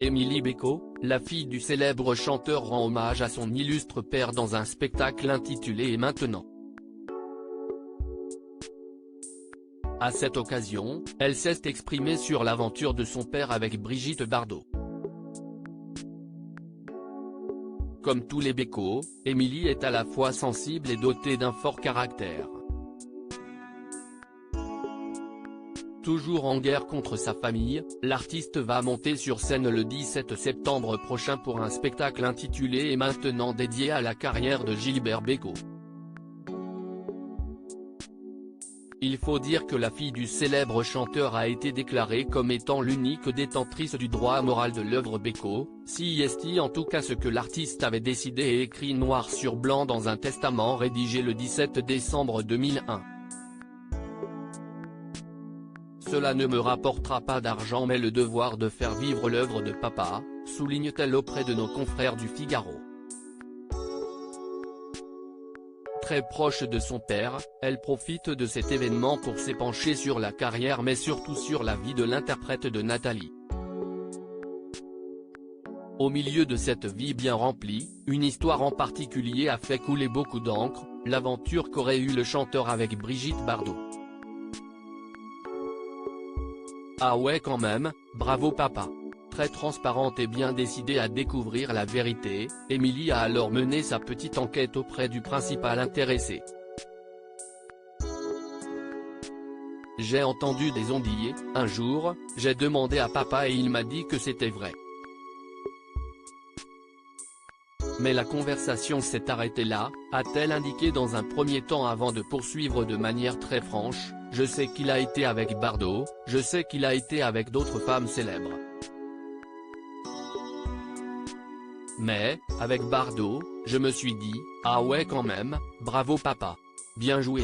Émilie Béco, la fille du célèbre chanteur, rend hommage à son illustre père dans un spectacle intitulé Et maintenant. À cette occasion, elle s'est exprimée sur l'aventure de son père avec Brigitte Bardot. Comme tous les Béco, Émilie est à la fois sensible et dotée d'un fort caractère. Toujours en guerre contre sa famille, l'artiste va monter sur scène le 17 septembre prochain pour un spectacle intitulé Et maintenant, dédié à la carrière de Gilbert Bécaud. Il faut dire que la fille du célèbre chanteur a été déclarée comme étant l'unique détentrice du droit moral de l'œuvre Bécaud, c'est en tout cas ce que l'artiste avait décidé et écrit noir sur blanc dans un testament rédigé le 17 décembre 2001. Cela ne me rapportera pas d'argent mais le devoir de faire vivre l'œuvre de papa, souligne-t-elle auprès de nos confrères du Figaro. Très proche de son père, elle profite de cet événement pour s'épancher sur la carrière mais surtout sur la vie de l'interprète de Nathalie. Au milieu de cette vie bien remplie, une histoire en particulier a fait couler beaucoup d'encre, l'aventure qu'aurait eue le chanteur avec Brigitte Bardot. Ah ouais quand même, bravo papa. Très transparente et bien décidée à découvrir la vérité, Émilie a alors mené sa petite enquête auprès du principal intéressé. J'ai entendu des ondillés, un jour, j'ai demandé à papa et il m'a dit que c'était vrai. Mais la conversation s'est arrêtée là, a-t-elle indiqué dans un premier temps avant de poursuivre de manière très franche, je sais qu'il a été avec Bardot, je sais qu'il a été avec d'autres femmes célèbres. Mais, avec Bardot, je me suis dit, ah ouais quand même, bravo papa. Bien joué.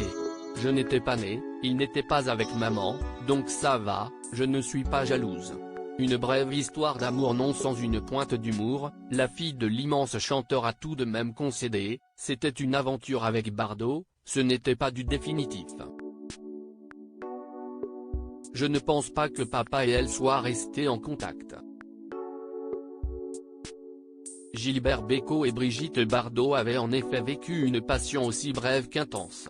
Je n'étais pas né, il n'était pas avec maman, donc ça va, je ne suis pas jalouse. Une brève histoire d'amour non sans une pointe d'humour, la fille de l'immense chanteur a tout de même concédé, c'était une aventure avec Bardot, ce n'était pas du définitif. Je ne pense pas que papa et elle soient restés en contact. Gilbert Bécaud et Brigitte Bardot avaient en effet vécu une passion aussi brève qu'intense.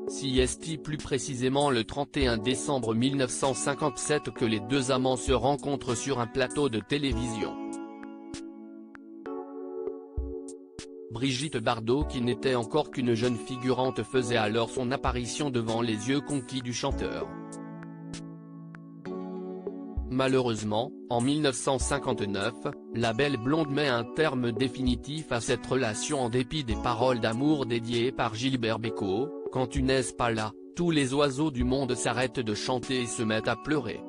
C'est plus précisément le 31 décembre 1957 que les deux amants se rencontrent sur un plateau de télévision. Brigitte Bardot, qui n'était encore qu'une jeune figurante, faisait alors son apparition devant les yeux conquis du chanteur. Malheureusement, en 1959, la belle blonde met un terme définitif à cette relation en dépit des paroles d'amour dédiées par Gilbert Bécaud. Quand tu n'es pas là, tous les oiseaux du monde s'arrêtent de chanter et se mettent à pleurer.